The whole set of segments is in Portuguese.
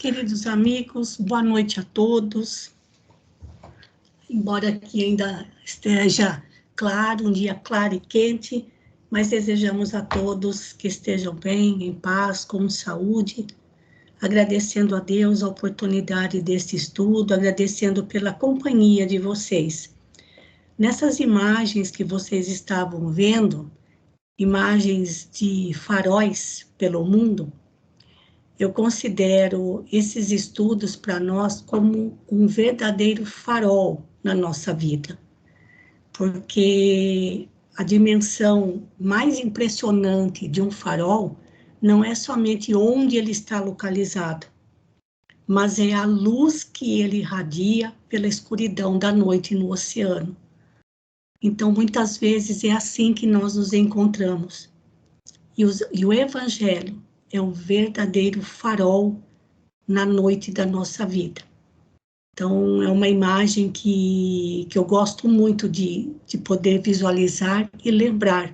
Queridos amigos, boa noite a todos. Embora aqui ainda esteja claro, um dia claro e quente, mas desejamos a todos que estejam bem, em paz, com saúde, agradecendo a Deus a oportunidade desse estudo, agradecendo pela companhia de vocês. Nessas imagens que vocês estavam vendo, imagens de faróis pelo mundo, eu considero esses estudos para nós como um verdadeiro farol na nossa vida, porque a dimensão mais impressionante de um farol não é somente onde ele está localizado, mas é a luz que ele irradia pela escuridão da noite no oceano. Então, muitas vezes é assim que nós nos encontramos. E o Evangelho é o verdadeiro farol na noite da nossa vida. Então, é uma imagem que eu gosto muito de poder visualizar e lembrar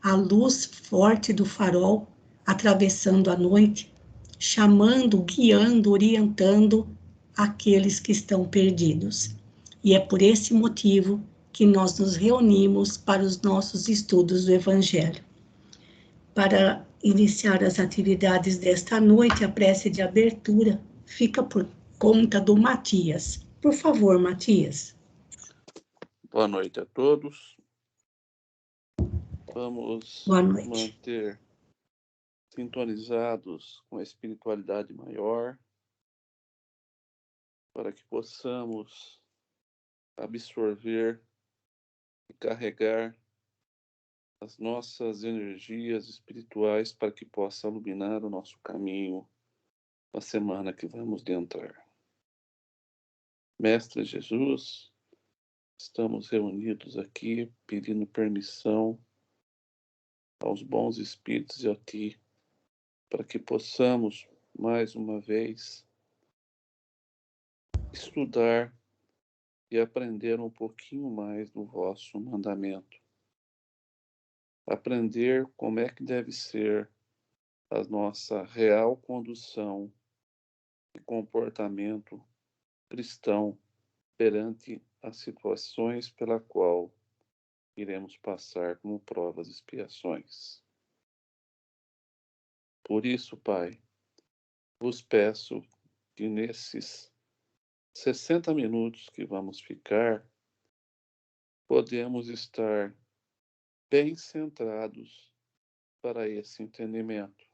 a luz forte do farol atravessando a noite, chamando, guiando, orientando aqueles que estão perdidos. E é por esse motivo que nós nos reunimos para os nossos estudos do Evangelho. Para iniciar as atividades desta noite, a prece de abertura fica por conta do Matias. Por favor, Matias. Boa noite a todos. Vamos manter sintonizados com a espiritualidade maior, para que possamos absorver e carregar as nossas energias espirituais para que possa iluminar o nosso caminho na semana que vamos adentrar. Mestre Jesus, estamos reunidos aqui pedindo permissão aos bons espíritos e a Ti, para que possamos, mais uma vez, estudar e aprender um pouquinho mais do vosso mandamento. Aprender como é que deve ser a nossa real condução e comportamento cristão perante as situações pela qual iremos passar como provas e expiações. Por isso, Pai, vos peço que nesses 60 minutos que vamos ficar, podemos estar bem centrados para esse entendimento,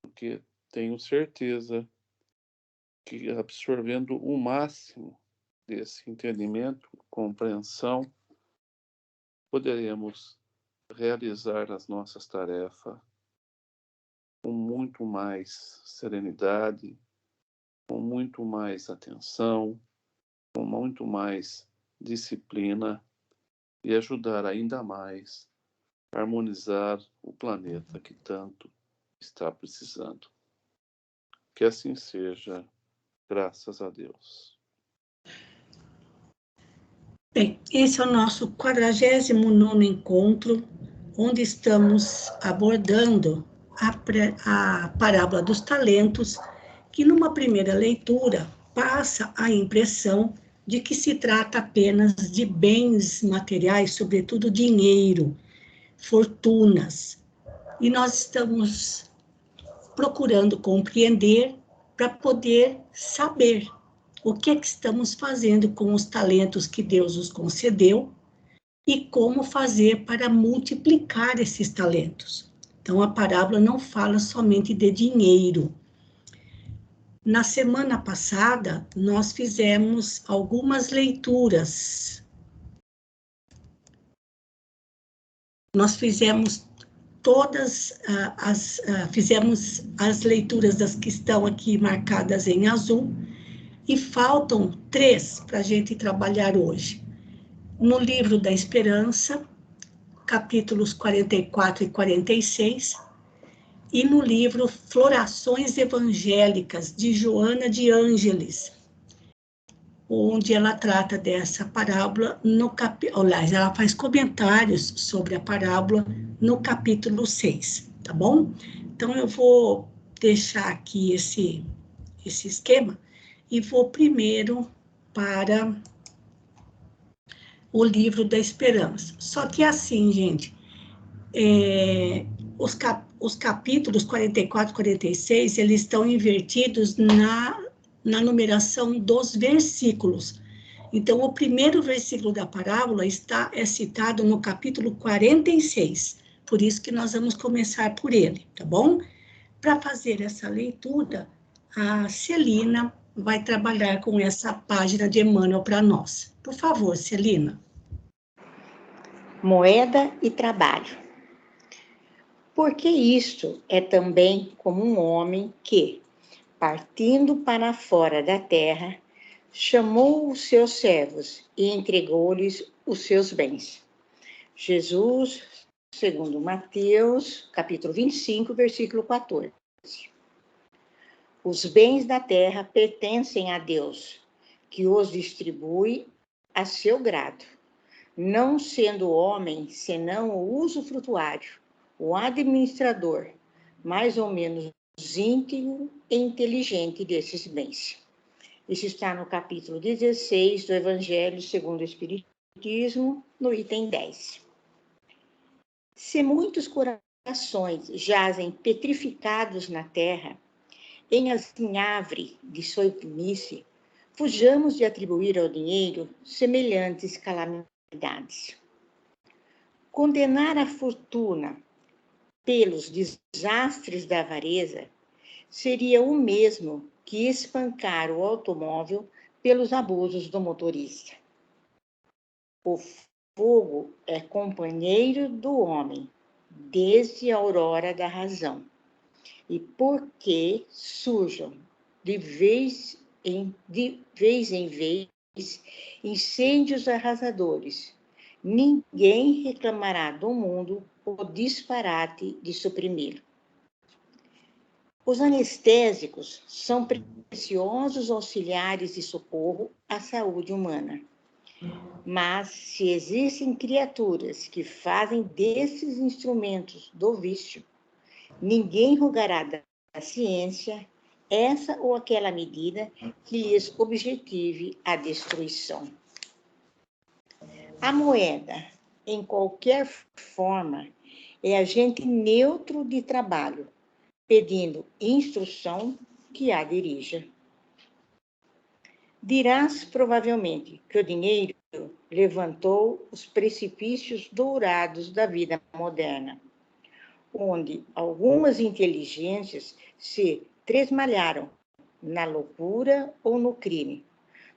porque tenho certeza que absorvendo o máximo desse entendimento, compreensão, poderemos realizar as nossas tarefas com muito mais serenidade, com muito mais atenção, com muito mais disciplina e ajudar ainda mais a harmonizar o planeta que tanto está precisando. Que assim seja, graças a Deus. Bem, esse é o nosso 49º encontro, onde estamos abordando a parábola dos talentos, que numa primeira leitura passa a impressão de que se trata apenas de bens materiais, sobretudo dinheiro, fortunas. E nós estamos procurando compreender para poder saber o que é que estamos fazendo com os talentos que Deus nos concedeu e como fazer para multiplicar esses talentos. Então, a parábola não fala somente de dinheiro. Na semana passada, nós fizemos algumas leituras. Nós fizemos fizemos as leituras das que estão aqui marcadas em azul, e faltam 3 para a gente trabalhar hoje. No livro da Esperança, capítulos 44 e 46, e no livro Florações Evangélicas, de Joana de Ângeles, onde ela trata dessa parábola, aliás, ela faz comentários sobre a parábola no capítulo 6, tá bom? Então, eu vou deixar aqui esse esse esquema e vou primeiro para o livro da esperança. Só que assim, gente, os capítulos 44 e 46, eles estão invertidos na numeração dos versículos. Então, o primeiro versículo da parábola é citado no capítulo 46. Por isso que nós vamos começar por ele, tá bom? Para fazer essa leitura, a Celina vai trabalhar com essa página de Emmanuel para nós. Por favor, Celina. Moeda e trabalho. Porque isto é também como um homem que, partindo para fora da terra, chamou os seus servos e entregou-lhes os seus bens. Jesus, segundo Mateus, capítulo 25, versículo 14. Os bens da terra pertencem a Deus, que os distribui a seu grado, não sendo o homem senão o usufrutuário, o administrador, mais ou menos íntimo e inteligente desses bens. Isso está no capítulo 16 do Evangelho segundo o Espiritismo, no item 10. Se muitos corações jazem petrificados na terra, em azinhavre de soipnice, fujamos de atribuir ao dinheiro semelhantes calamidades. Condenar a fortuna pelos desastres da avareza seria o mesmo que espancar o automóvel pelos abusos do motorista. O fogo é companheiro do homem desde a aurora da razão. E porque surjam de vez em vez incêndios arrasadores, ninguém reclamará do mundo o disparate de suprimi-lo. Os anestésicos são preciosos auxiliares de socorro à saúde humana. Mas se existem criaturas que fazem desses instrumentos do vício, ninguém rogará da ciência essa ou aquela medida que lhes objetive a destruição. A moeda, em qualquer forma, é agente neutro de trabalho, pedindo instrução que a dirija. Dirás provavelmente que o dinheiro levantou os precipícios dourados da vida moderna, onde algumas inteligências se tresmalharam na loucura ou no crime,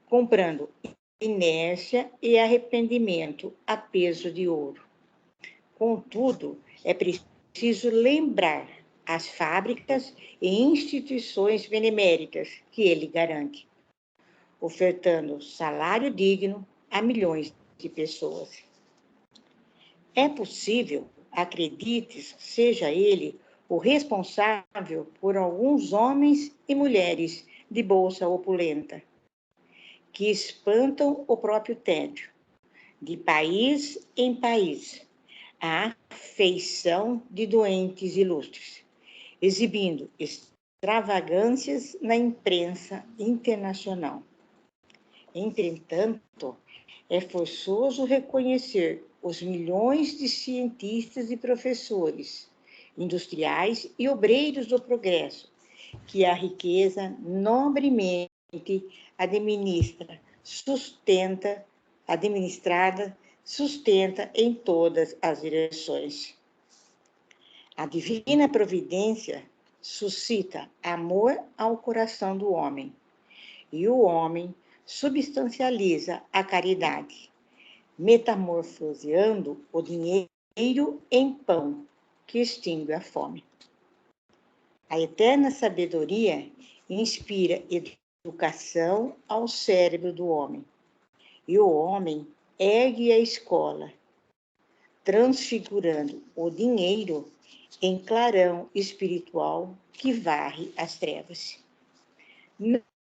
comprando inércia e arrependimento a peso de ouro. Contudo, é preciso lembrar as fábricas e instituições beneméritas que ele garante, ofertando salário digno a milhões de pessoas. É possível, acredites, seja ele o responsável por alguns homens e mulheres de bolsa opulenta, que espantam o próprio tédio, de país em país, a afeição de doentes ilustres, exibindo extravagâncias na imprensa internacional. Entretanto, é forçoso reconhecer os milhões de cientistas e professores, industriais e obreiros do progresso, que a riqueza nobremente administrada, sustenta em todas as direções. A divina providência suscita amor ao coração do homem, e o homem substancializa a caridade, metamorfoseando o dinheiro em pão que extingue a fome. A eterna sabedoria inspira educação ao cérebro do homem, e o homem ergue a escola, transfigurando o dinheiro em clarão espiritual que varre as trevas.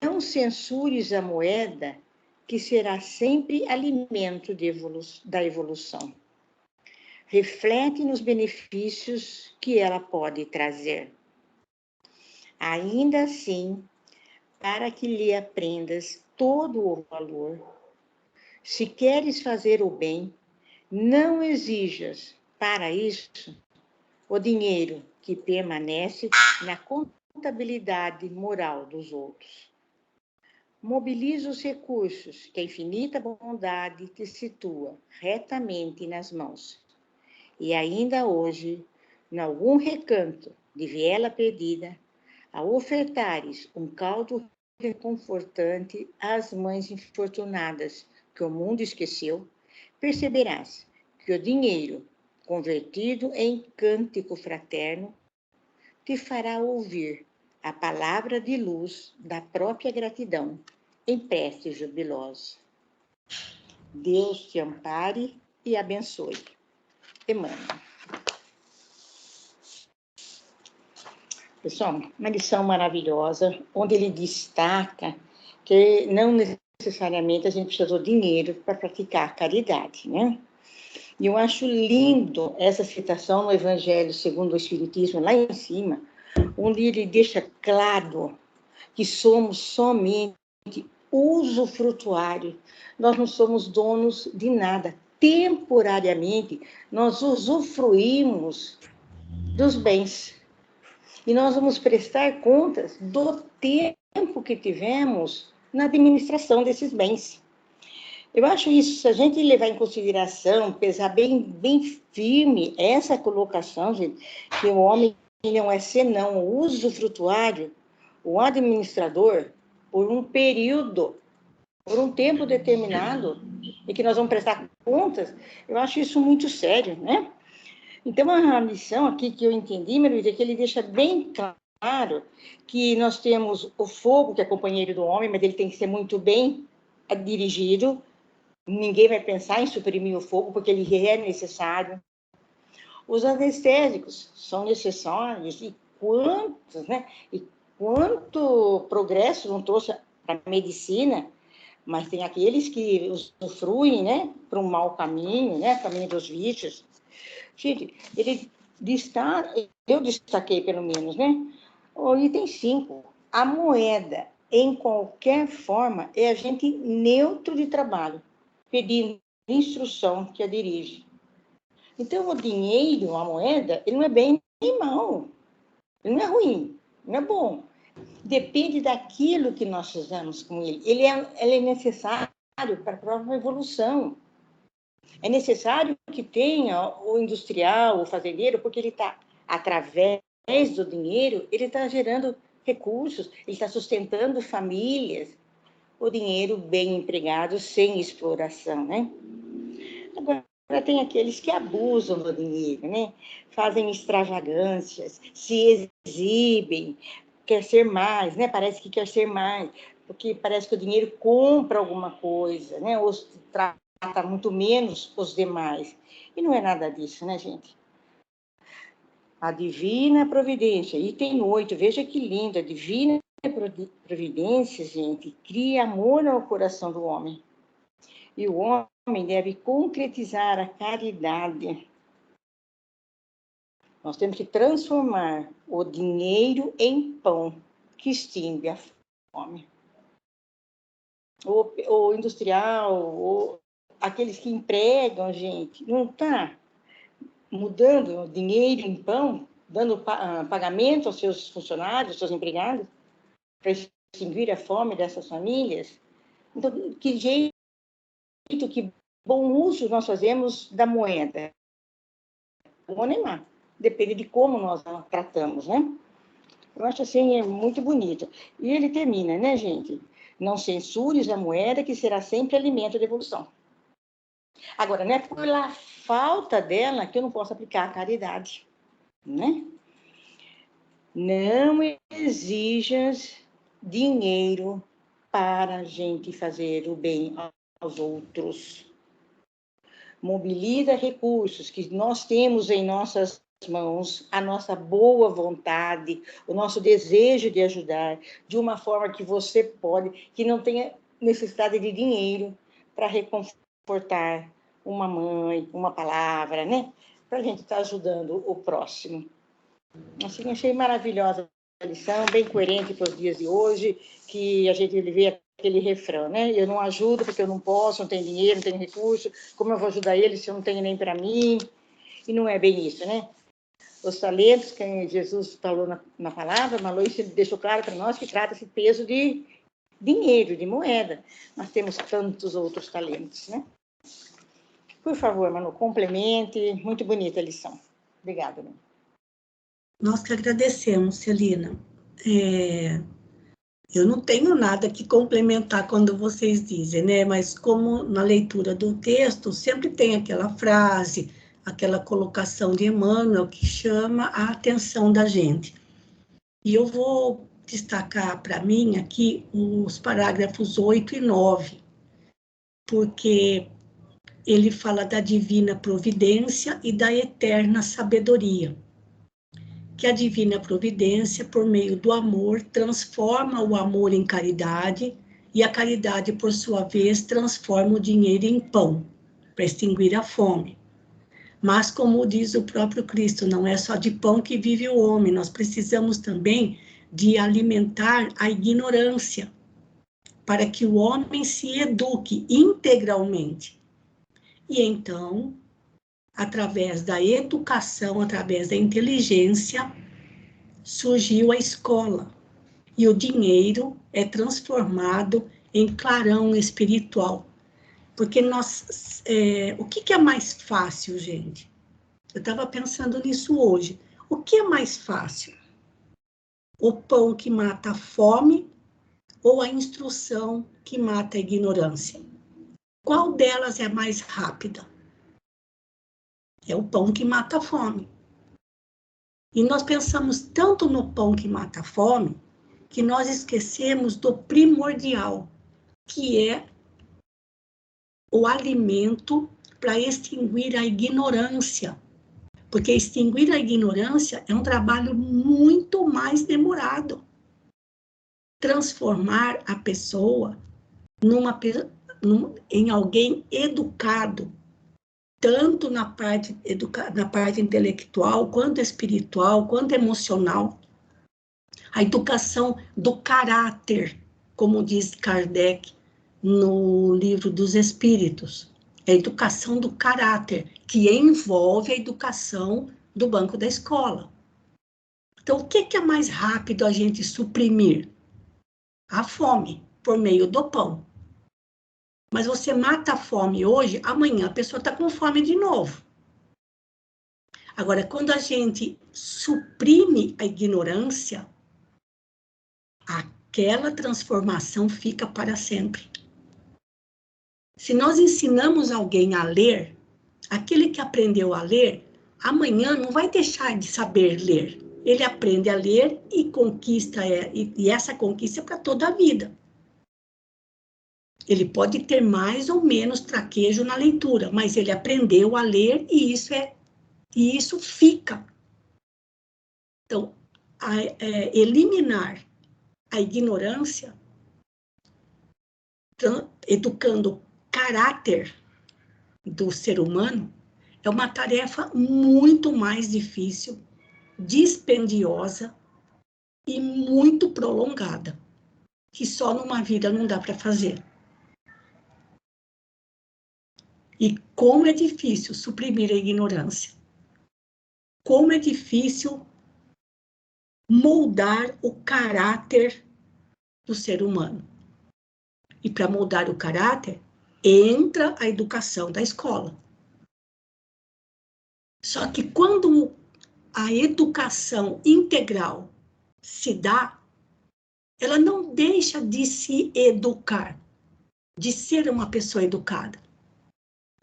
Não censures a moeda, que será sempre alimento da evolução. Reflete nos benefícios que ela pode trazer. Ainda assim, para que lhe aprendas todo o valor. Se queres fazer o bem, não exijas, para isso, o dinheiro que permanece na contabilidade moral dos outros. Mobiliza os recursos que a infinita bondade te situa retamente nas mãos. E ainda hoje, em algum recanto de viela perdida, a ofertares um caldo reconfortante às mães infortunadas que o mundo esqueceu, perceberás que o dinheiro, convertido em cântico fraterno, te fará ouvir a palavra de luz da própria gratidão, em prece jubilosa. Deus te ampare e abençoe. Emmanuel. Pessoal, uma lição maravilhosa, onde ele destaca que não necessariamente a gente precisa do dinheiro para praticar a caridade, né? E eu acho lindo essa citação no Evangelho segundo o Espiritismo, lá em cima, onde ele deixa claro que somos somente usufrutuários. Nós não somos donos de nada. Temporariamente, nós usufruímos dos bens. E nós vamos prestar contas do tempo que tivemos na administração desses bens. Eu acho isso, se a gente levar em consideração, pesar bem firme essa colocação, gente, que o homem não é senão o usufrutuário, o administrador, por um período, por um tempo determinado, e que nós vamos prestar contas, eu acho isso muito sério, né? Então, a lição aqui que eu entendi, meu Luiz, é que ele deixa bem claro que nós temos o fogo, que é companheiro do homem, mas ele tem que ser muito bem dirigido. Ninguém vai pensar em suprimir o fogo, porque ele é necessário. Os anestésicos são necessários, e quantos, né? E quanto progresso não trouxe para a medicina, mas tem aqueles que usufruem, né, para um mau caminho, né, caminho dos vícios. Gente, eu destaquei pelo menos, né? O item 5, a moeda, em qualquer forma, é agente neutro de trabalho, pedindo instrução que a dirige. Então, o dinheiro, a moeda, ele não é bem nem mal, ele não é ruim, não é bom. Depende daquilo que nós fizemos com ele. Ele é necessário para a própria evolução. É necessário que tenha o industrial, o fazendeiro, porque ele está, através do dinheiro, ele está gerando recursos, ele está sustentando famílias. O dinheiro bem empregado, sem exploração, né? Agora, tem aqueles que abusam do dinheiro, né? Fazem extravagâncias, se exibem, quer ser mais, né? Parece que quer ser mais, porque parece que o dinheiro compra alguma coisa, né? Ou trata muito menos os demais. E não é nada disso, né, gente? A divina providência, item 8, veja que linda, a divina providência, gente, cria amor no coração do homem. E o homem deve concretizar a caridade. Nós temos que transformar o dinheiro em pão que extingue a fome. O industrial, aqueles que empregam, gente, não está mudando o dinheiro em pão, dando pagamento aos seus funcionários, aos seus empregados, para extinguir a fome dessas famílias? Então, que jeito, que bom uso nós fazemos da moeda? Bom nem má. Depende de como nós a tratamos, né? Eu acho assim, é muito bonito. E ele termina, né, gente? Não censures a moeda, que será sempre alimento de evolução. Agora, não é por lá falta dela que eu não posso aplicar a caridade, né? Não exijas dinheiro para a gente fazer o bem aos outros. Mobiliza recursos que nós temos em nossas mãos, a nossa boa vontade, o nosso desejo de ajudar, de uma forma que você pode, que não tenha necessidade de dinheiro para reconfortar uma mãe, uma palavra, né? Para a gente estar ajudando o próximo. Assim, achei maravilhosa lição, bem coerente para os dias de hoje, que a gente vê aquele refrão, né? Eu não ajudo porque eu não posso, não tenho dinheiro, não tenho recurso, como eu vou ajudar ele se eu não tenho nem para mim? E não é bem isso, né? Os talentos que Jesus falou na palavra, Malô, isso deixou claro para nós que trata-se de peso de dinheiro, de moeda. Nós temos tantos outros talentos, né? Por favor, Manu, complemente. Muito bonita a lição. Obrigada, Manu. Nós que agradecemos, Celina. Eu não tenho nada que complementar quando vocês dizem, né? Mas como na leitura do texto, sempre tem aquela frase, aquela colocação de Emmanuel que chama a atenção da gente. E eu vou destacar para mim aqui os parágrafos 8 e 9, porque ele fala da divina providência e da eterna sabedoria. Que a divina providência, por meio do amor, transforma o amor em caridade, e a caridade, por sua vez, transforma o dinheiro em pão, para extinguir a fome. Mas, como diz o próprio Cristo, não é só de pão que vive o homem, nós precisamos também de alimentar a ignorância, para que o homem se eduque integralmente. E então, através da educação, através da inteligência, surgiu a escola, e o dinheiro é transformado em clarão espiritual. Porque o que é mais fácil, gente? Eu estava pensando nisso hoje. O que é mais fácil? O pão que mata a fome ou a instrução que mata a ignorância? Qual delas é mais rápida? É o pão que mata a fome. E nós pensamos tanto no pão que mata a fome, que nós esquecemos do primordial, que é o alimento para extinguir a ignorância. Porque extinguir a ignorância é um trabalho muito mais demorado. Transformar a pessoa em alguém educado, tanto na parte intelectual, quanto espiritual, quanto emocional. A educação do caráter, como diz Kardec no Livro dos Espíritos. É a educação do caráter, que envolve a educação do banco da escola. Então, o que é mais rápido a gente suprimir? A fome, por meio do pão. Mas você mata a fome hoje, amanhã a pessoa está com fome de novo. Agora, quando a gente suprime a ignorância, aquela transformação fica para sempre. Se nós ensinamos alguém a ler, aquele que aprendeu a ler, amanhã não vai deixar de saber ler. Ele aprende a ler e conquista, e essa conquista é para toda a vida. Ele pode ter mais ou menos traquejo na leitura, mas ele aprendeu a ler e isso fica. Então, eliminar a ignorância, educando o caráter do ser humano, é uma tarefa muito mais difícil, dispendiosa e muito prolongada, que só numa vida não dá para fazer. E como é difícil suprimir a ignorância. Como é difícil moldar o caráter do ser humano. E para moldar o caráter, entra a educação da escola. Só que quando a educação integral se dá, ela não deixa de se educar, de ser uma pessoa educada.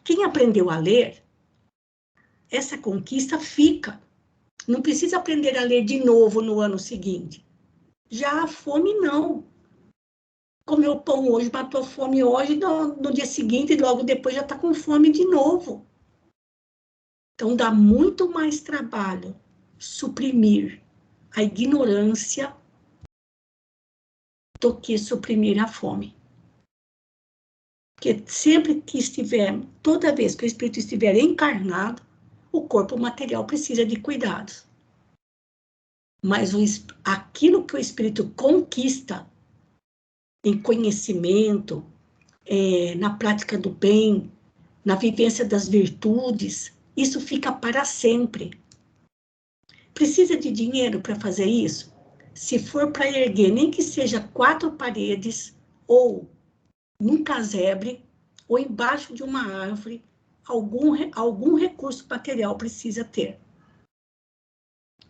Quem aprendeu a ler, essa conquista fica. Não precisa aprender a ler de novo no ano seguinte. Já a fome, não. Comeu pão hoje, matou a fome hoje, no dia seguinte, logo depois já está com fome de novo. Então, dá muito mais trabalho suprimir a ignorância do que suprimir a fome. Porque sempre que toda vez que o espírito estiver encarnado, o corpo material precisa de cuidados. mas aquilo que o espírito conquista em conhecimento, na prática do bem, na vivência das virtudes, isso fica para sempre. Precisa de dinheiro para fazer isso? Se for para erguer, nem que seja 4 paredes, ou num casebre, ou embaixo de uma árvore, algum recurso material precisa ter.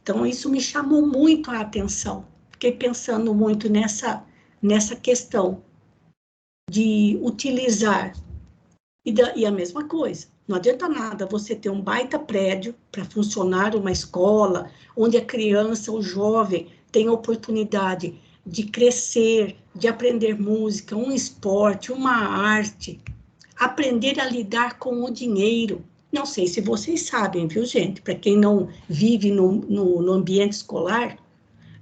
Então, isso me chamou muito a atenção. Fiquei pensando muito nessa questão de utilizar. E a mesma coisa, não adianta nada você ter um baita prédio para funcionar uma escola, onde a criança, o jovem, tem a oportunidade de crescer, de aprender música, um esporte, uma arte, aprender a lidar com o dinheiro. Não sei se vocês sabem, viu, gente? Para quem não vive no ambiente escolar,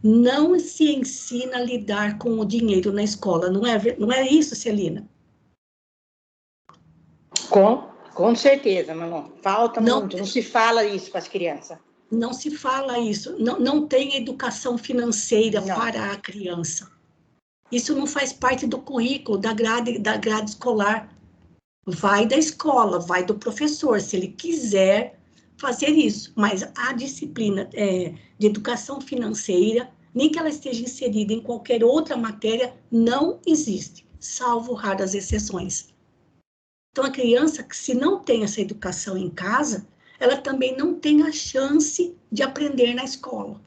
não se ensina a lidar com o dinheiro na escola, não é isso, Celina? Com certeza, Manon. Falta muito, não se fala isso com as crianças. Não se fala isso, não tem educação financeira para a criança. Isso não faz parte do currículo, da grade escolar. Vai da escola, vai do professor, se ele quiser fazer isso. Mas a disciplina de educação financeira, nem que ela esteja inserida em qualquer outra matéria, não existe, salvo raras exceções. Então, a criança, se não tem essa educação em casa, ela também não tem a chance de aprender na escola.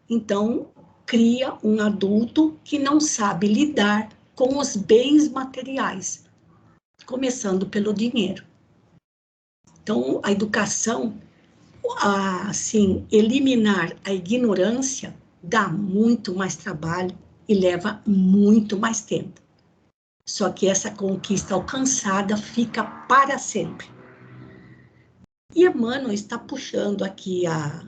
Então, cria um adulto que não sabe lidar com os bens materiais, começando pelo dinheiro. Então, a educação, assim, eliminar a ignorância dá muito mais trabalho e leva muito mais tempo. Só que essa conquista alcançada fica para sempre. E Emmanuel está puxando aqui a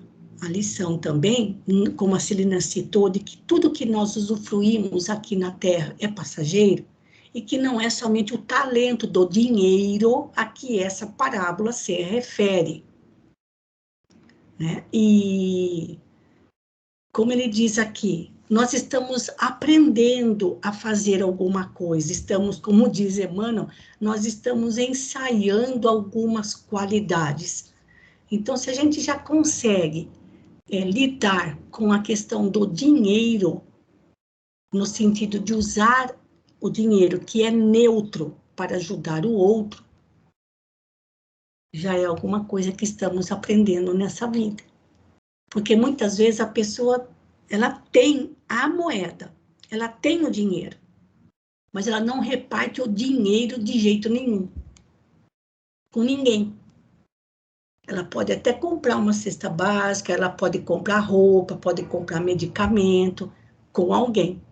lição também, como a Celina citou, de que tudo que nós usufruímos aqui na Terra é passageiro, e que não é somente o talento do dinheiro a que essa parábola se refere. Né? E, como ele diz aqui, nós estamos aprendendo a fazer alguma coisa, estamos, como diz Emmanuel, nós estamos ensaiando algumas qualidades. Então, se a gente já consegue lidar com a questão do dinheiro, no sentido de usar o dinheiro que é neutro para ajudar o outro, já é alguma coisa que estamos aprendendo nessa vida. Porque muitas vezes a pessoa, ela tem a moeda, ela tem o dinheiro, mas ela não reparte o dinheiro de jeito nenhum, com ninguém. Ela pode até comprar uma cesta básica, ela pode comprar roupa, pode comprar medicamento com alguém.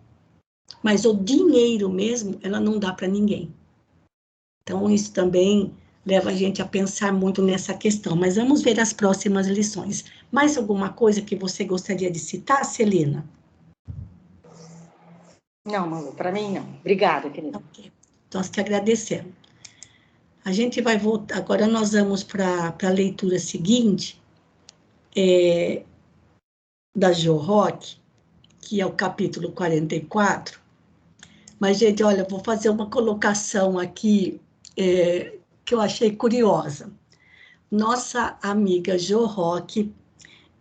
Mas o dinheiro mesmo, ela não dá para ninguém. Então, isso também leva a gente a pensar muito nessa questão. Mas vamos ver as próximas lições. Mais alguma coisa que você gostaria de citar, Celina? Não, Malu, para mim não. Obrigada, querida. Okay. Nós que agradecemos. A gente vai voltar, agora nós vamos para a leitura seguinte, da Jo Rock, que é o capítulo 44. Mas, gente, olha, vou fazer uma colocação aqui que eu achei curiosa. Nossa amiga Jo Rock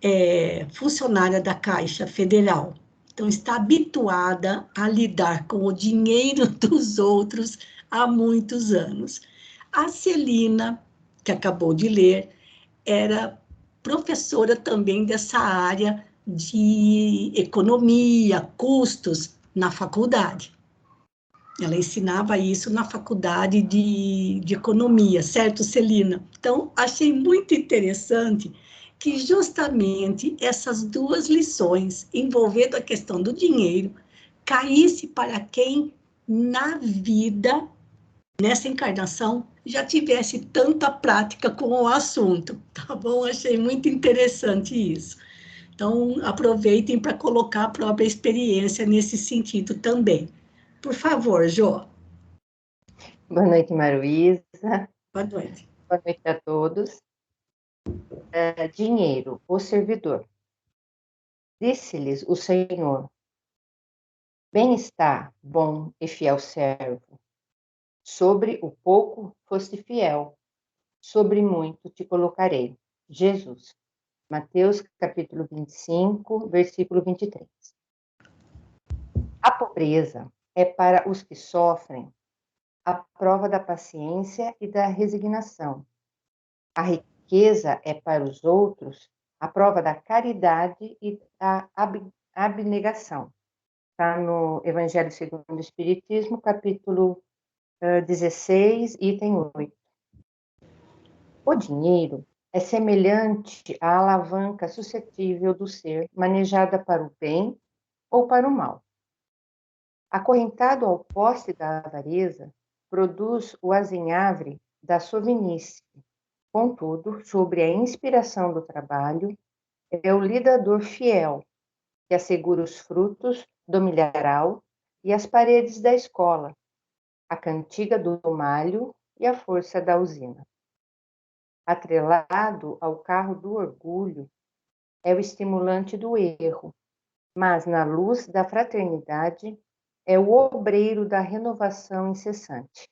é funcionária da Caixa Federal, então está habituada a lidar com o dinheiro dos outros há muitos anos. A Celina, que acabou de ler, era professora também dessa área de economia, custos, na faculdade. Ela ensinava isso na faculdade de economia, certo, Celina? Então, achei muito interessante que justamente essas duas lições, envolvendo a questão do dinheiro, caísse para quem na vida, nessa encarnação, já tivesse tanta prática com o assunto, tá bom? Achei muito interessante isso. Então, aproveitem para colocar a própria experiência nesse sentido também. Por favor, Jô. Boa noite, Maruísa. Boa noite. Boa noite a todos. Dinheiro, o servidor. Disse-lhes o Senhor: Bem está, bom e fiel servo. Sobre o pouco foste fiel, sobre muito te colocarei. Jesus. Mateus capítulo 25, versículo 23. A pobreza é para os que sofrem a prova da paciência e da resignação. A riqueza é para os outros a prova da caridade e da abnegação. Está no Evangelho segundo o Espiritismo, capítulo 16, item 8. O dinheiro é semelhante à alavanca suscetível do ser, manejada para o bem ou para o mal. Acorrentado ao poste da avareza, produz o azinhavre da sovinice. Contudo, sobre a inspiração do trabalho, é o lidador fiel, que assegura os frutos do milharal e as paredes da escola, a cantiga do malho e a força da usina. Atrelado ao carro do orgulho, é o estimulante do erro, mas na luz da fraternidade é o obreiro da renovação incessante,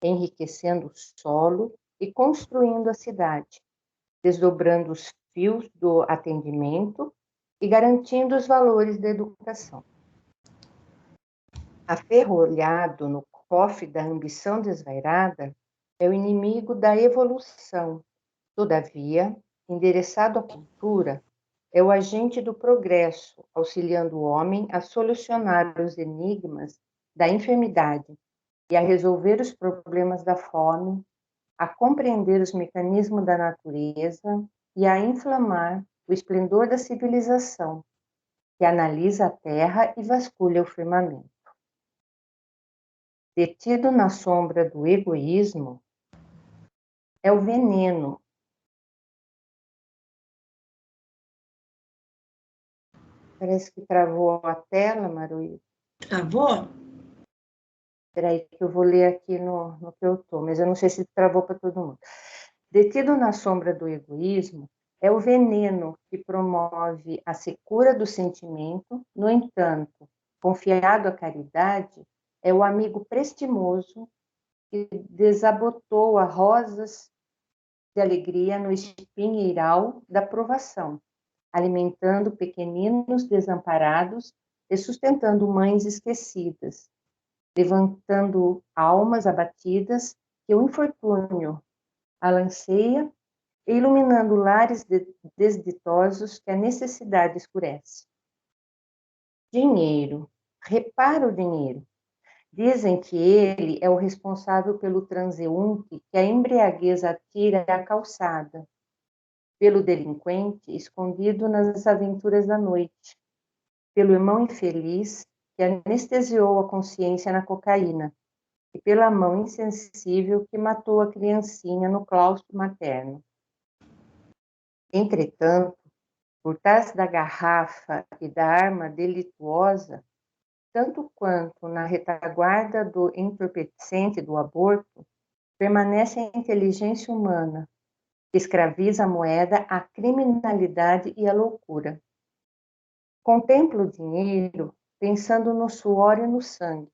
enriquecendo o solo e construindo a cidade, desdobrando os fios do atendimento e garantindo os valores da educação. Aferrolhado no cofre da ambição desvairada, é o inimigo da evolução. Todavia, endereçado à cultura, é o agente do progresso, auxiliando o homem a solucionar os enigmas da enfermidade e a resolver os problemas da fome, a compreender os mecanismos da natureza e a inflamar o esplendor da civilização, que analisa a terra e vasculha o firmamento. Detido na sombra do egoísmo, é o veneno. Parece que travou a tela, Maruí. Travou? Espera aí que eu vou ler aqui no que eu estou, mas eu não sei se travou para todo mundo. Detido na sombra do egoísmo, é o veneno que promove a secura do sentimento. No entanto, confiado à caridade, é o amigo prestimoso que desabotou as rosas de alegria no espinheiral da provação, alimentando pequeninos desamparados e sustentando mães esquecidas, levantando almas abatidas que o infortúnio alanceia e iluminando lares desditosos que a necessidade escurece. Dinheiro. Repara o dinheiro. Dizem que ele é o responsável pelo transeunte que a embriaguez atira à calçada, pelo delinquente escondido nas aventuras da noite, pelo irmão infeliz que anestesiou a consciência na cocaína e pela mão insensível que matou a criancinha no claustro materno. Entretanto, por trás da garrafa e da arma delituosa, tanto quanto na retaguarda do entorpecente do aborto, permanece a inteligência humana, que escraviza a moeda à criminalidade e à loucura. Contempla o dinheiro pensando no suor e no sangue,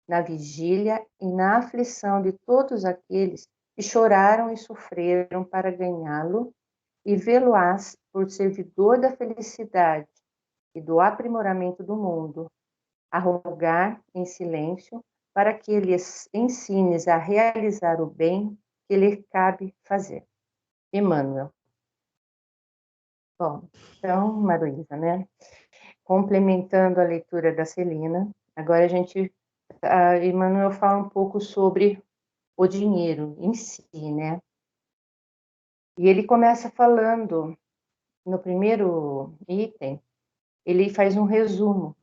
na vigília e na aflição de todos aqueles que choraram e sofreram para ganhá-lo, e vê-lo-ás por servidor da felicidade e do aprimoramento do mundo, a rogar em silêncio para que lhes ensines a realizar o bem que lhe cabe fazer. Emmanuel. Bom, então, Maruísa, né? Complementando a leitura da Celina, agora Emmanuel fala um pouco sobre o dinheiro em si, né? E ele começa falando, no primeiro item, ele faz um resumo,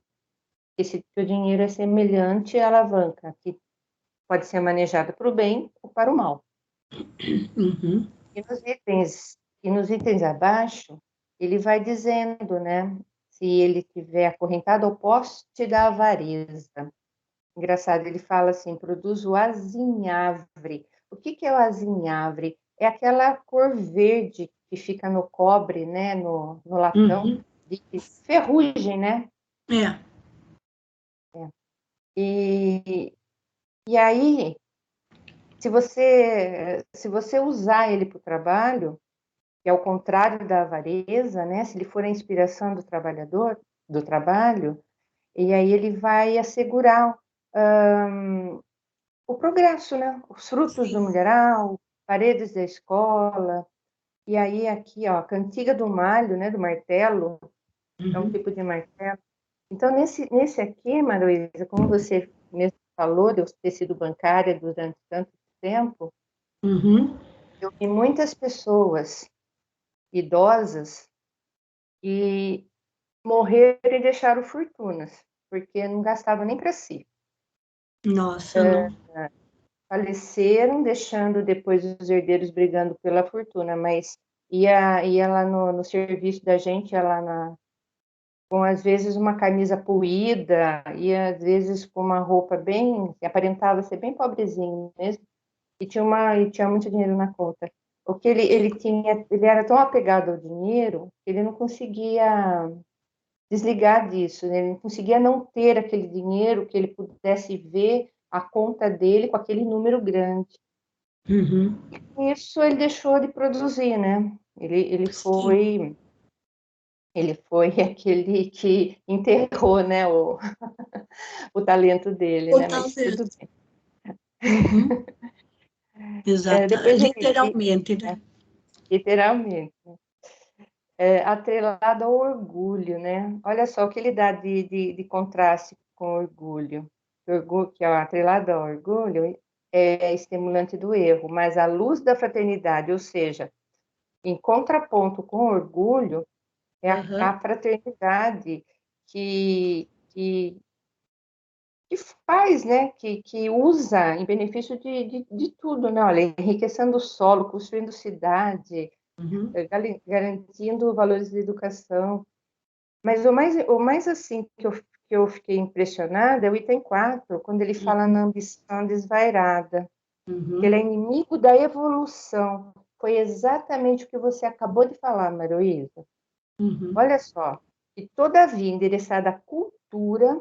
que o dinheiro é semelhante à alavanca, que pode ser manejada para o bem ou para o mal. Uhum. E nos itens abaixo, ele vai dizendo, né? Se ele tiver acorrentado ao poste da avareza. Engraçado, ele fala assim, produz o azinhavre. O que é o azinhavre? É aquela cor verde que fica no cobre, né? No latão. de ferrugem, né? É. E aí, se você usar ele para o trabalho, que é o contrário da avareza, né? Se ele for a inspiração do trabalhador, do trabalho, e aí ele vai assegurar o progresso, né? Os frutos do Sim. milharal, paredes da escola, e aí aqui, ó, a cantiga do malho, né? Do martelo, é um Uhum. tipo de martelo. Então, nesse aqui, Maroísa, como você mesmo falou, de eu ter sido bancária durante tanto tempo, Uhum. eu vi muitas pessoas idosas e morreram e deixaram fortunas, porque não gastavam nem para si. Nossa, não. Faleceram, deixando depois os herdeiros brigando pela fortuna, mas ia lá no serviço da gente, ia lá com às vezes uma camisa poída, e às vezes com uma roupa bem, aparentava ser bem pobrezinho mesmo, e tinha muito dinheiro na conta. O que ele era tão apegado ao dinheiro que ele não conseguia desligar disso, né? Ele não conseguia não ter aquele dinheiro que ele pudesse ver a conta dele com aquele número grande. Uhum. Isso ele deixou de produzir, né? Sim. Ele foi aquele que enterrou, né, o talento dele, Ou né? Mas tudo talvez. bem. Uhum. Exato. Depois Literalmente, né? literalmente, atrelado ao orgulho, né? Olha só o que ele dá de contraste com o orgulho. O orgulho, que é atrelado ao orgulho, é estimulante do erro, mas a luz da fraternidade, ou seja, em contraponto com o orgulho, é Uhum. a fraternidade que que faz, né, que usa em benefício de tudo, né? Olha, enriquecendo o solo, construindo cidade, Uhum. garantindo valores de educação. Mas o mais assim que eu fiquei impressionada é o item 4, quando ele fala na ambição desvairada, que ele é Uhum. inimigo da evolução. Foi exatamente o que você acabou de falar, Maroísa. Uhum. Olha só, e todavia endereçada à cultura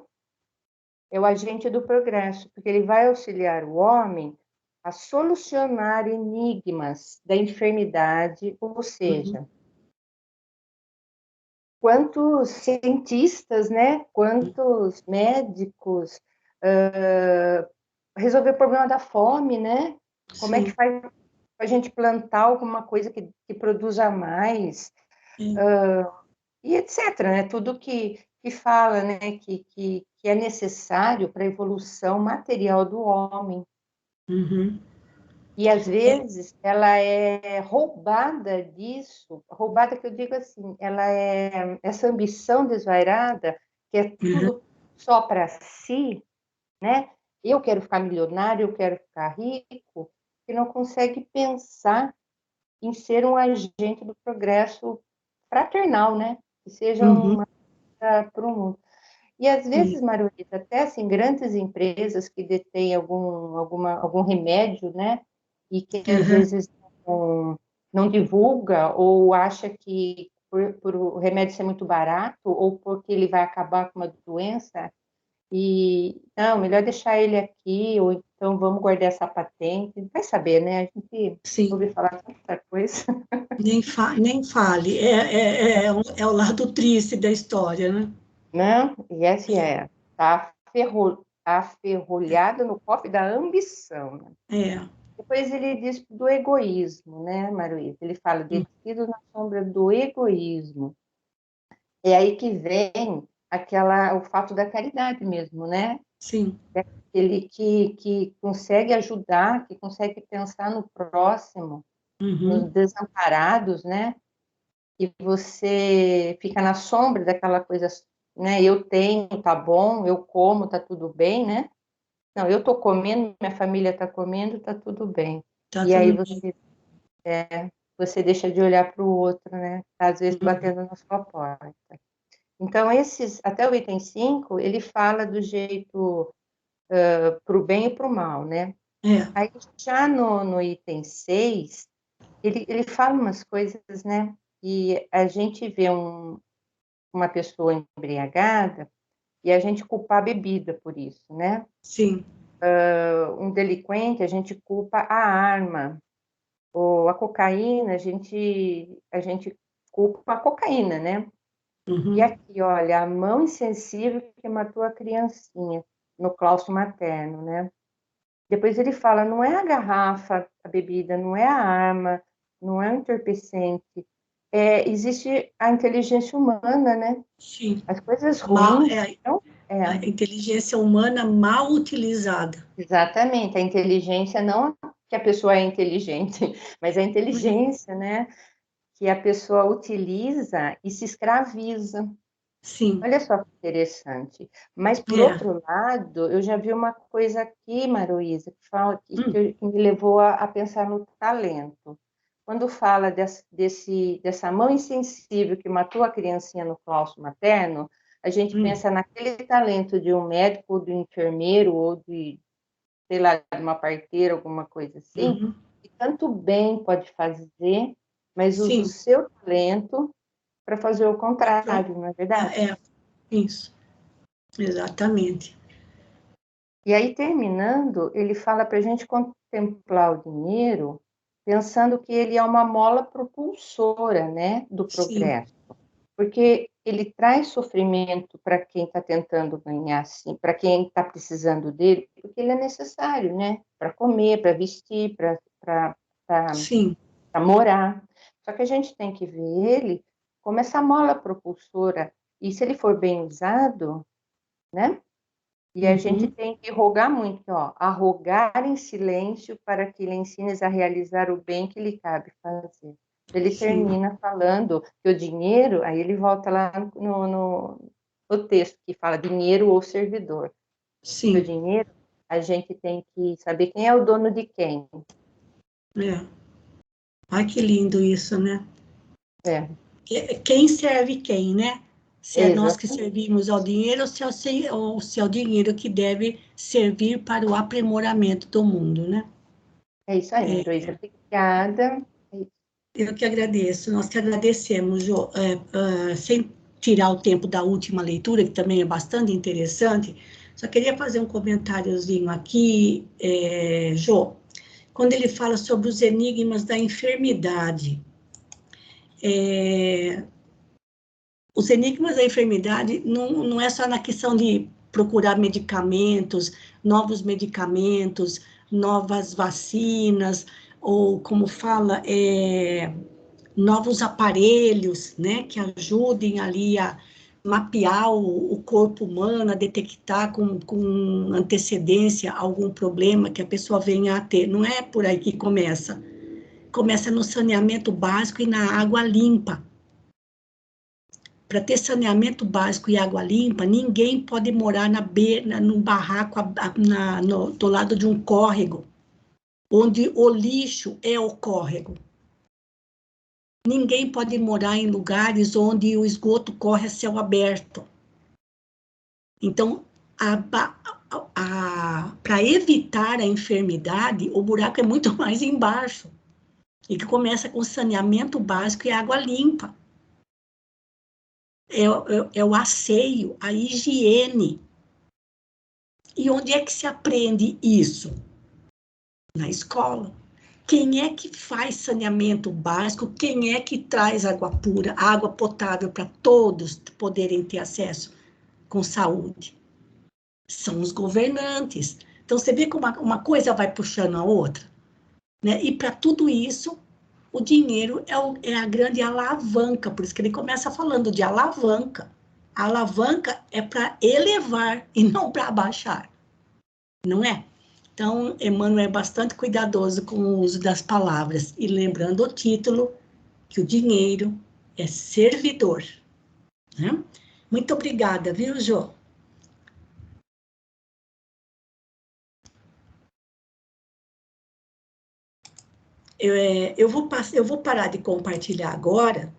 é o agente do progresso, porque ele vai auxiliar o homem a solucionar enigmas da enfermidade, ou Uhum. seja, quantos cientistas, né, quantos médicos resolver o problema da fome, né? Como é que Sim. faz a gente plantar alguma coisa que produza mais, É. e etc, né? Tudo que fala, né, que é necessário para a evolução material do homem. Uhum. E às É. vezes ela é roubada disso, roubada que eu digo assim, ela é essa ambição desvairada, que é Uhum. tudo só para si, né? Eu quero ficar milionário, eu quero ficar rico, que não consegue pensar em ser um agente do progresso fraternal, né? Que seja Uhum. uma para o mundo. E às vezes, Sim. Marulita, até assim, grandes empresas que detêm algum remédio, né? E que às Uhum. vezes não divulga ou acha que por o remédio ser muito barato ou porque ele vai acabar com uma doença, e não, melhor deixar ele aqui, ou então vamos guardar essa patente. Vai saber, né? A gente Sim. ouve falar tanta coisa. Nem fale. É o lado triste da história, né? Não, e essa tá aferrolhada no cofre da ambição, né? É. Depois ele diz do egoísmo, né, Maruísa? Ele fala, detido na sombra do egoísmo. É aí que vem o fato da caridade mesmo, né? Sim. Ele que consegue ajudar, que consegue pensar no próximo, nos Uhum. desamparados, né? E você fica na sombra daquela coisa, né? Eu tenho, tá bom, eu como, tá tudo bem, né? Não, eu tô comendo, minha família tá comendo, tá tudo bem. Tá E aí tudo bem. você deixa de olhar para o outro, né? Tá, às vezes Uhum. batendo na sua porta. Então, até o item 5, ele fala do jeito para o bem e para o mal, né? É. Aí, já no item 6, ele fala umas coisas, né? E a gente vê uma pessoa embriagada e a gente culpar a bebida por isso, né? Sim. Um delinquente, a gente culpa a arma, ou a cocaína, a gente culpa a cocaína, né? Uhum. E aqui, olha, a mão insensível que matou a criancinha no claustro materno, né? Depois ele fala, não é a garrafa, a bebida, não é a arma, não é o entorpecente, existe a inteligência humana, né? Sim. As coisas ruins, então, A inteligência humana mal utilizada. exatamente, a inteligência não que a pessoa é inteligente, mas a inteligência, né, que a pessoa utiliza e se escraviza. Sim. Olha só que interessante. Mas, por outro lado, eu já vi uma coisa aqui, Maruísa, que fala que me levou a pensar no talento. Quando fala dessa mão insensível que matou a criancinha no claustro materno, a gente pensa naquele talento de um médico, ou de um enfermeiro, ou de, sei lá, de uma parteira, alguma coisa assim, que tanto bem pode fazer, mas usa o Sim. seu talento para fazer o contrário, não é verdade? Isso, exatamente. E aí, terminando, ele fala para a gente contemplar o dinheiro, pensando que ele é uma mola propulsora, né, do progresso. Sim. Porque ele traz sofrimento para quem está tentando ganhar, assim, para quem está precisando dele, porque ele é necessário, né, para comer, para vestir, para morar. Só que a gente tem que ver ele como essa mola propulsora, e se ele for bem usado, né? E a gente tem que rogar muito, ó, a rogar em silêncio para que lhe ensines a realizar o bem que lhe cabe fazer. Ele termina falando que o dinheiro, aí ele volta lá no texto que fala dinheiro ou servidor. Sim. O dinheiro, a gente tem que saber quem é o dono de quem. Ai, que lindo isso, né? Quem serve quem, né? Se é nós que servimos ao dinheiro ou se é o dinheiro que deve servir para o aprimoramento do mundo, né? É isso aí, Maruísa. Obrigada. Eu que agradeço, nós que agradecemos, Jô. Sem tirar o tempo da última leitura, que também é bastante interessante, só queria fazer um comentáriozinho aqui, Jô, quando ele fala sobre os enigmas da enfermidade. Os enigmas da enfermidade não é só na questão de procurar medicamentos, novas vacinas, ou como fala, novos aparelhos, né, que ajudem ali a mapear o corpo humano, a detectar com antecedência algum problema que a pessoa venha a ter. Não é por aí que começa. Começa no saneamento básico e na água limpa. Para ter saneamento básico e água limpa, ninguém pode morar num barraco do lado de um córrego, onde o lixo é o córrego. Ninguém pode morar em lugares onde o esgoto corre a céu aberto. Então, para evitar a enfermidade, o buraco é muito mais embaixo, e que começa com saneamento básico e água limpa. É o asseio, a higiene. E onde é que se aprende isso? Na escola. Quem é que faz saneamento básico? Quem é que traz água pura, água potável para todos poderem ter acesso com saúde? São os governantes. Então, você vê como uma coisa vai puxando a outra, né? E para tudo isso, o dinheiro é a grande alavanca, por isso que ele começa falando de alavanca. A alavanca é para elevar e não para abaixar, não é? Então, Emmanuel é bastante cuidadoso com o uso das palavras, e lembrando o título, que o dinheiro é servidor. Né? Muito obrigada, viu, Jô? Eu vou parar de compartilhar agora,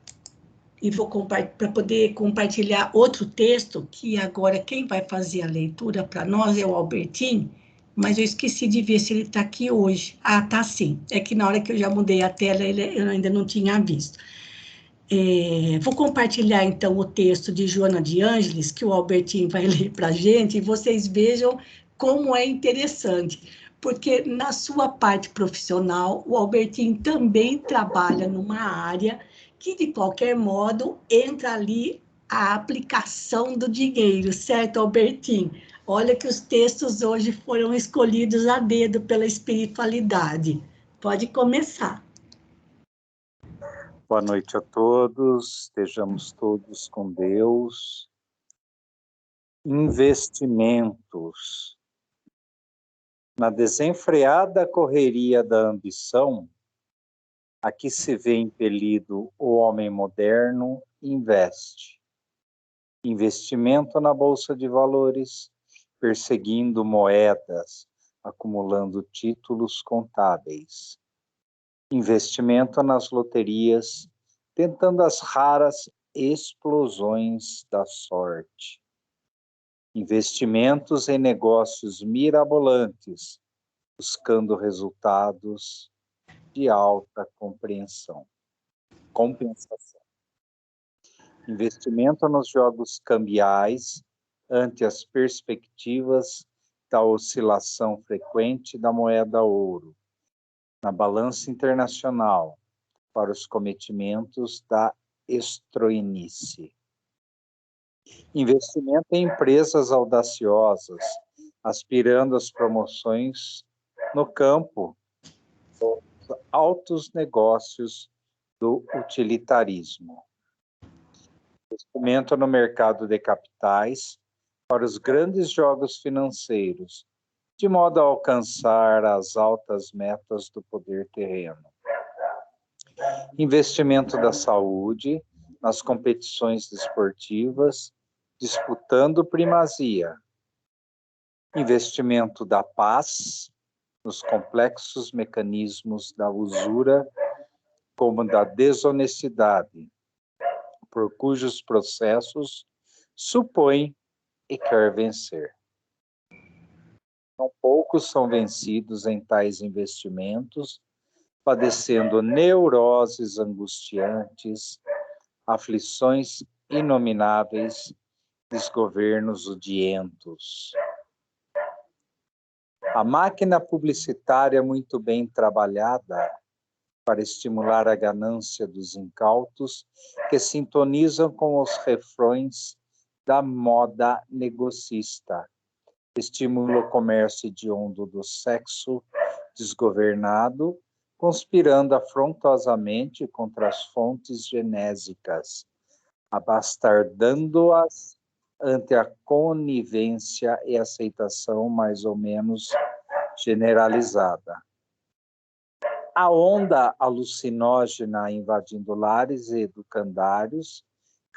e vou para poder compartilhar outro texto, que agora quem vai fazer a leitura para nós é o Albertinho, mas eu esqueci de ver se ele está aqui hoje. Ah, tá sim. É que na hora que eu já mudei a tela, eu ainda não tinha visto. Vou compartilhar, então, o texto de Joana de Ângeles, que o Albertinho vai ler para a gente, e vocês vejam como é interessante, porque na sua parte profissional, o Albertinho também trabalha numa área que, de qualquer modo, entra ali a aplicação do dinheiro, certo, Albertinho? Olha que os textos hoje foram escolhidos a dedo pela espiritualidade. Pode começar. Boa noite a todos, estejamos todos com Deus. Investimentos. Na desenfreada correria da ambição, aqui se vê impelido o homem moderno, investe. Investimento na Bolsa de Valores, perseguindo moedas, acumulando títulos contábeis. Investimento nas loterias, tentando as raras explosões da sorte. Investimentos em negócios mirabolantes, buscando resultados de alta compensação. Investimento nos jogos cambiais, ante as perspectivas da oscilação frequente da moeda ouro, na balança internacional, para os cometimentos da estroinice. Investimento em empresas audaciosas, aspirando às promoções no campo dos altos negócios do utilitarismo. Investimento no mercado de capitais, para os grandes jogos financeiros, de modo a alcançar as altas metas do poder terreno. Investimento da saúde nas competições desportivas, disputando primazia. Investimento da paz nos complexos mecanismos da usura, como da desonestidade, por cujos processos supõe e quer vencer. Não poucos são vencidos em tais investimentos, padecendo neuroses angustiantes, aflições inomináveis, desgovernos odientos. A máquina publicitária muito bem trabalhada para estimular a ganância dos incautos que sintonizam com os refrões da moda negocista, estimula o comércio hediondo do sexo desgovernado, conspirando afrontosamente contra as fontes genésicas, abastardando-as ante a conivência e aceitação mais ou menos generalizada. A onda alucinógena invadindo lares e educandários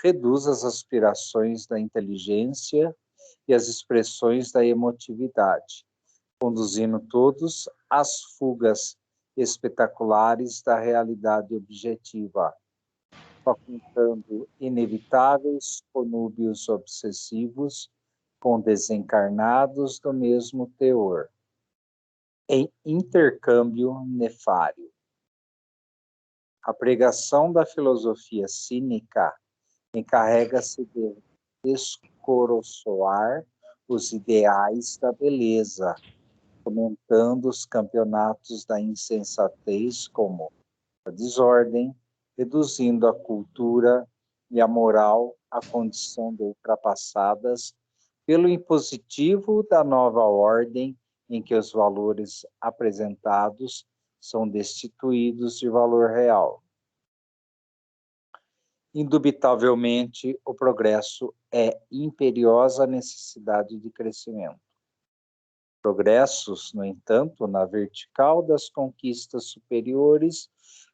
reduz as aspirações da inteligência e as expressões da emotividade, conduzindo todos às fugas espetaculares da realidade objetiva, facultando inevitáveis conúbios obsessivos com desencarnados do mesmo teor, em intercâmbio nefário. A pregação da filosofia cínica encarrega-se de descoroçoar os ideais da beleza, fomentando os campeonatos da insensatez como a desordem, reduzindo a cultura e a moral à condição de ultrapassadas pelo impositivo da nova ordem em que os valores apresentados são destituídos de valor real. Indubitavelmente, o progresso é imperiosa necessidade de crescimento. Progressos, no entanto, na vertical das conquistas superiores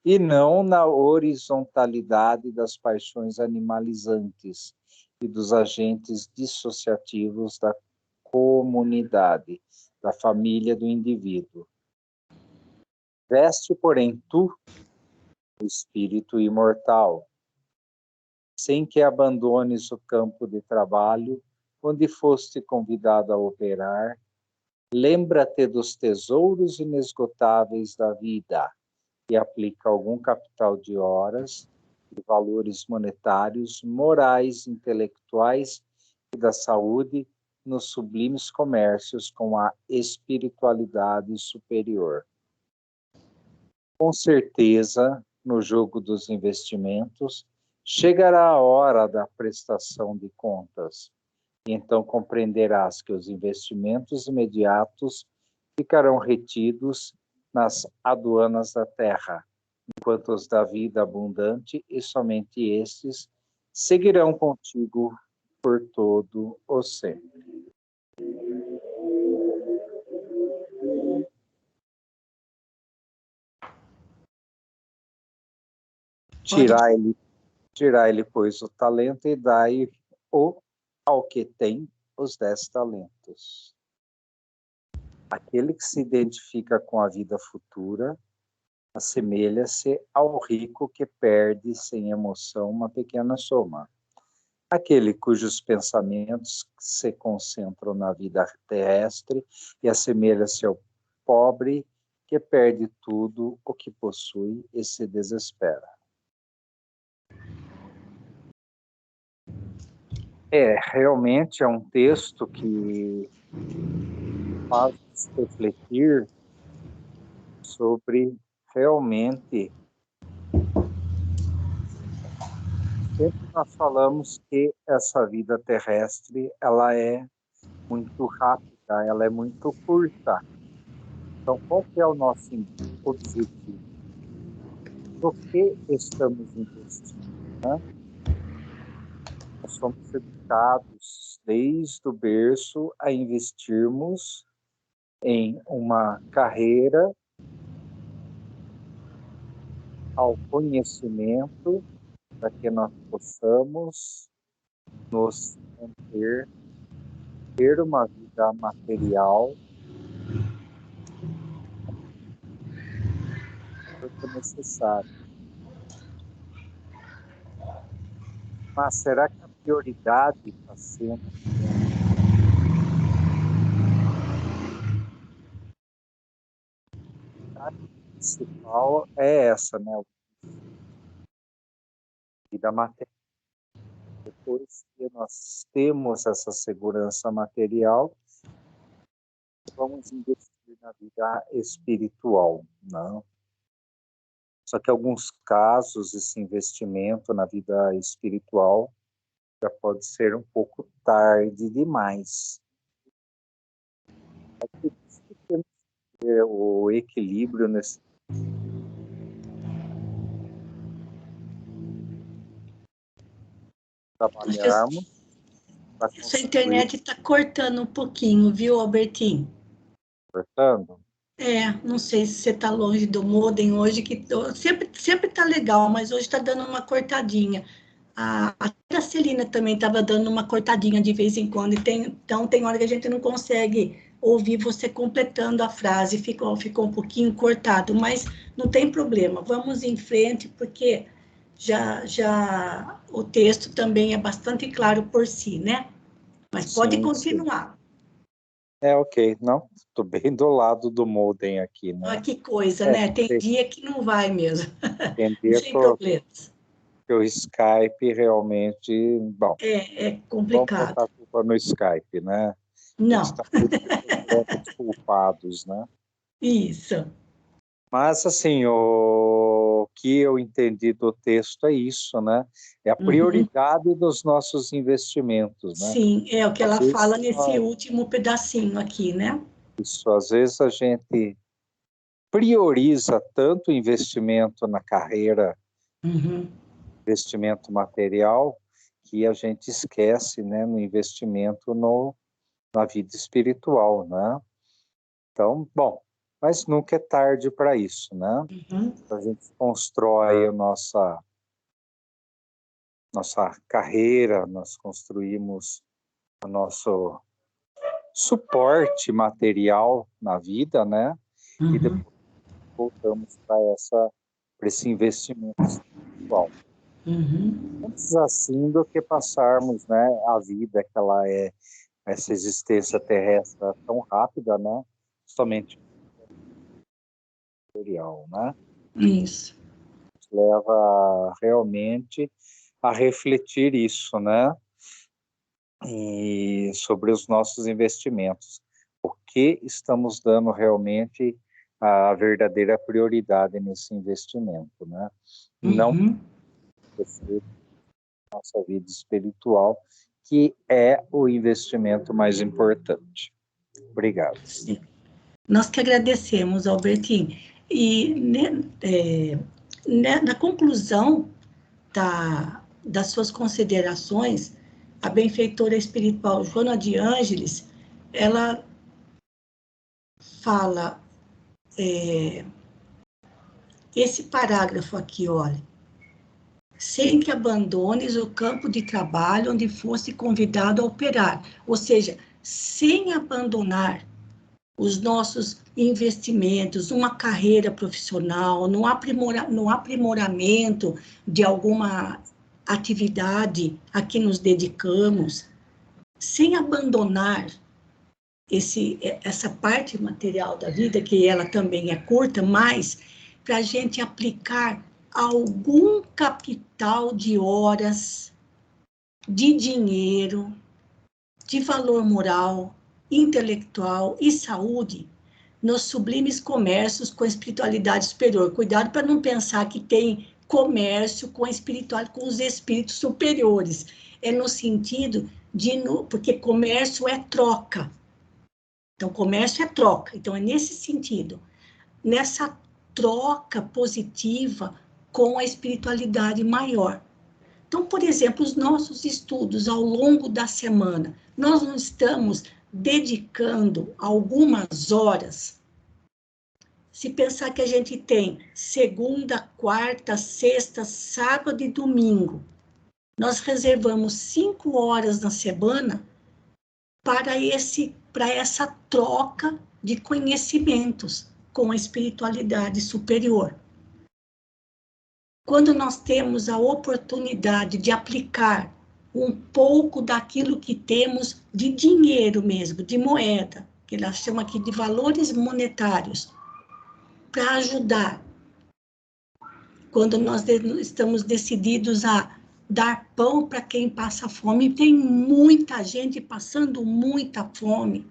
e não na horizontalidade das paixões animalizantes e dos agentes dissociativos da comunidade, da família do indivíduo. Veste, porém, tu, o espírito imortal, sem que abandones o campo de trabalho onde foste convidado a operar. Lembra-te dos tesouros inesgotáveis da vida e aplica algum capital de horas, de valores monetários, morais, intelectuais e da saúde nos sublimes comércios com a espiritualidade superior. Com certeza, no jogo dos investimentos, chegará a hora da prestação de contas, e então compreenderás que os investimentos imediatos ficarão retidos nas aduanas da terra, enquanto os da vida abundante, e somente estes, seguirão contigo por todo o sempre. Tirai-lhe, pois, o talento e dai-o ao que tem os 10 talentos. Aquele que se identifica com a vida futura assemelha-se ao rico que perde sem emoção uma pequena soma. Aquele cujos pensamentos se concentram na vida terrestre e assemelha-se ao pobre que perde tudo o que possui e se desespera. Realmente é um texto que faz refletir sobre realmente. Sempre nós falamos que essa vida terrestre ela é muito rápida, ela é muito curta. Então, qual que é o nosso objetivo? No que estamos investindo, né? Nós somos educados desde o berço a investirmos em uma carreira, ao conhecimento, para que nós possamos nos manter, ter uma vida material, porque é necessário. Mas será que a prioridade está sendo a principal é essa, né? A vida material. Depois que nós temos essa segurança material, vamos investir na vida espiritual, não? Só que em alguns casos, esse investimento na vida espiritual já pode ser um pouco tarde demais. É por isso que temos que ter o equilíbrio nesse. Trabalharmos. Essa internet está cortando um pouquinho, viu, Albertinho? Cortando? Não sei se você está longe do modem hoje, que sempre está legal, mas hoje está dando uma cortadinha. A Celina também estava dando uma cortadinha de vez em quando, então tem hora que a gente não consegue ouvir você completando a frase, ficou um pouquinho cortado, mas não tem problema, vamos em frente, porque já o texto também é bastante claro por si, né? Mas pode continuar. Sim. Ok. Não, estou bem do lado do modem aqui, né? Que coisa, né? Tem dia que não vai mesmo. Tem dia sem problemas. Que o Skype realmente... Bom, é complicado. Vamos botar a culpa no Skype, né? Não. Estamos culpados, né? Isso. Mas, assim, o que eu entendi do texto é isso, né? É a prioridade dos nossos investimentos, né? Sim, é o que ela fala nesse último pedacinho aqui, né? Isso, às vezes a gente prioriza tanto o investimento na carreira, investimento material, que a gente esquece, né, no investimento na vida espiritual, né? Então, bom, mas nunca é tarde para isso, né? A gente constrói a nossa carreira, nós construímos o nosso suporte material na vida, né? E depois voltamos para esse investimento espiritual. Antes assim do que passarmos, né, a vida que ela é, essa existência terrestre tão rápida, né? Somente material, né? Isso. leva realmente a refletir isso, né? E sobre os nossos investimentos. O que estamos dando realmente a verdadeira prioridade nesse investimento, né? Não esquecer nossa vida espiritual, que é o investimento mais importante. Obrigado. Sim. Nós que agradecemos, Albertinho. E na conclusão das suas considerações, a benfeitora espiritual Joana de Ângeles, ela fala esse parágrafo aqui, olha. Sem que abandones o campo de trabalho onde fosse convidado a operar. Ou seja, sem abandonar os nossos investimentos, uma carreira profissional, no aprimoramento de alguma atividade a que nos dedicamos, sem abandonar essa parte material da vida, que ela também é curta, mas para a gente aplicar algum capital de horas, de dinheiro, de valor moral, intelectual e saúde nos sublimes comércios com a espiritualidade superior. Cuidado para não pensar que tem comércio com a espiritualidade, com os espíritos superiores. É no sentido porque comércio é troca. Então, comércio é troca. Então, é nesse sentido. Nessa troca positiva com a espiritualidade maior. Então, por exemplo, os nossos estudos ao longo da semana, nós não estamos dedicando algumas horas. Se pensar que a gente tem segunda, quarta, sexta, sábado e domingo, nós reservamos 5 horas na semana para essa troca de conhecimentos com a espiritualidade superior. Quando nós temos a oportunidade de aplicar um pouco daquilo que temos de dinheiro mesmo, de moeda, que elas chamam aqui de valores monetários, para ajudar, quando nós estamos decididos a dar pão para quem passa fome, tem muita gente passando muita fome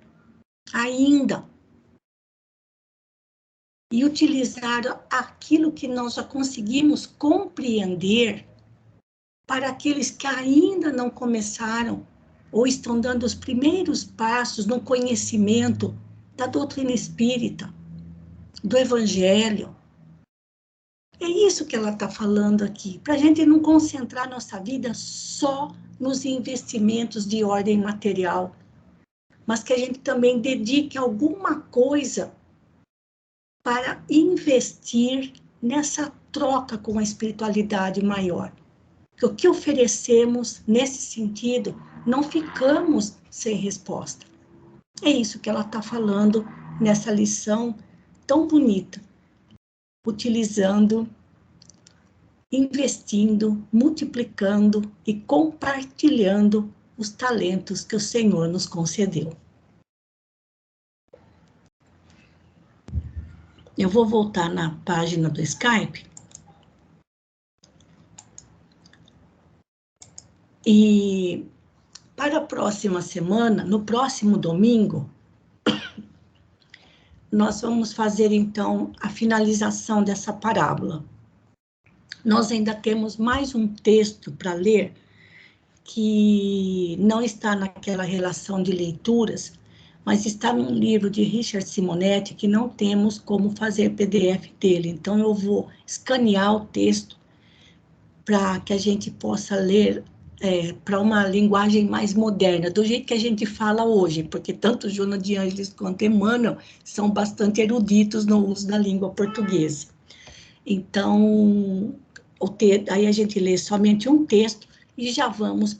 ainda. E utilizar aquilo que nós já conseguimos compreender para aqueles que ainda não começaram ou estão dando os primeiros passos no conhecimento da doutrina espírita, do Evangelho. É isso que ela está falando aqui, para a gente não concentrar nossa vida só nos investimentos de ordem material, mas que a gente também dedique alguma coisa para investir nessa troca com a espiritualidade maior. Porque o que oferecemos nesse sentido, não ficamos sem resposta. É isso que ela está falando nessa lição tão bonita, utilizando, investindo, multiplicando e compartilhando os talentos que o Senhor nos concedeu. Eu vou voltar na página do Skype. E para a próxima semana, no próximo domingo, nós vamos fazer, então, a finalização dessa parábola. Nós ainda temos mais um texto para ler, que não está naquela relação de leituras, mas está num livro de Richard Simonetti, que não temos como fazer PDF dele. Então, eu vou escanear o texto para que a gente possa ler para uma linguagem mais moderna, do jeito que a gente fala hoje, porque tanto Joana de Ângeles quanto Emmanuel são bastante eruditos no uso da língua portuguesa. Então, aí a gente lê somente um texto e já vamos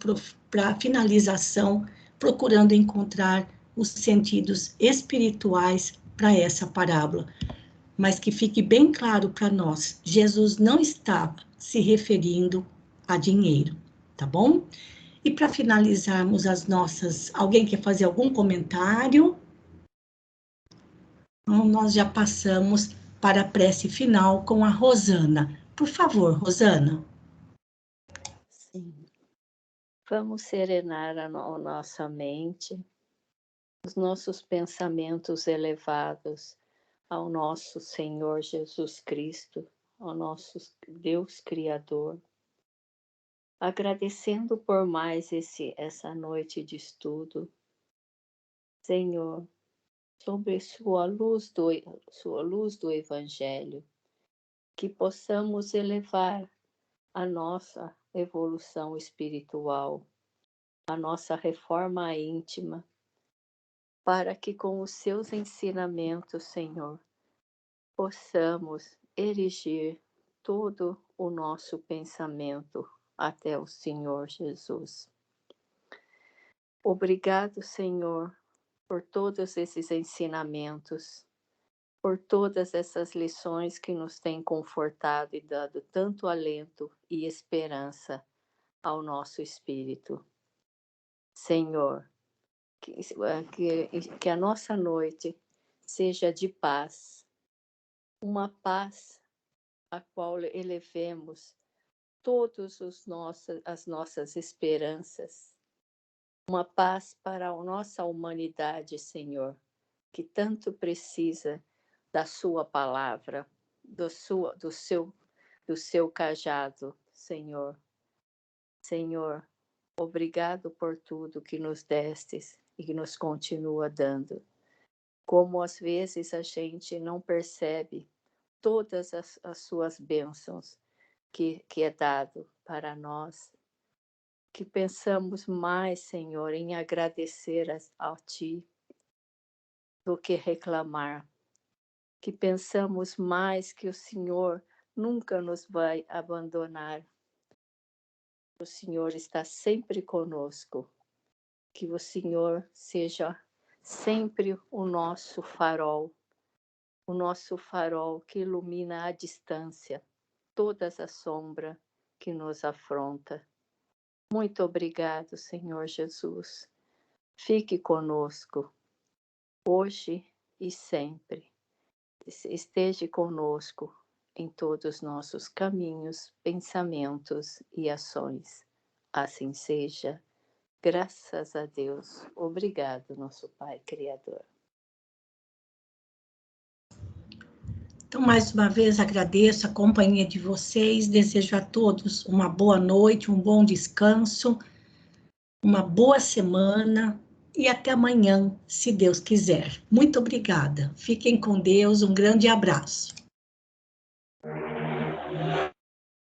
para a finalização, procurando encontrar os sentidos espirituais para essa parábola. Mas que fique bem claro para nós, Jesus não estava se referindo a dinheiro, tá bom? E para finalizarmos as nossas... Alguém quer fazer algum comentário? Então, nós já passamos para a prece final com a Rosana. Por favor, Rosana. Sim. Vamos serenar a nossa mente, os nossos pensamentos elevados ao nosso Senhor Jesus Cristo, ao nosso Deus Criador, agradecendo por mais essa noite de estudo. Senhor, sobre sua luz do Evangelho, que possamos elevar a nossa evolução espiritual, a nossa reforma íntima, para que com os seus ensinamentos, Senhor, possamos erigir todo o nosso pensamento até o Senhor Jesus. Obrigado, Senhor, por todos esses ensinamentos, por todas essas lições que nos têm confortado e dado tanto alento e esperança ao nosso espírito. Senhor, que a nossa noite seja de paz, uma paz a qual elevemos todas as nossas esperanças, uma paz para a nossa humanidade, Senhor, que tanto precisa da sua palavra, do seu cajado, Senhor. Senhor, obrigado por tudo que nos destes e que nos continua dando. Como às vezes a gente não percebe todas as suas bênçãos que é dado para nós, que pensamos mais, Senhor, em agradecer a Ti do que reclamar, que pensamos mais que o Senhor nunca nos vai abandonar. O Senhor está sempre conosco, que o Senhor seja sempre o nosso farol que ilumina à distância todas as sombras que nos afronta. Muito obrigado, Senhor Jesus. Fique conosco, hoje e sempre. Esteja conosco em todos os nossos caminhos, pensamentos e ações. Assim seja. Graças a Deus. Obrigado, nosso Pai Criador. Então, mais uma vez, agradeço a companhia de vocês, desejo a todos uma boa noite, um bom descanso, uma boa semana e até amanhã, se Deus quiser. Muito obrigada. Fiquem com Deus, um grande abraço.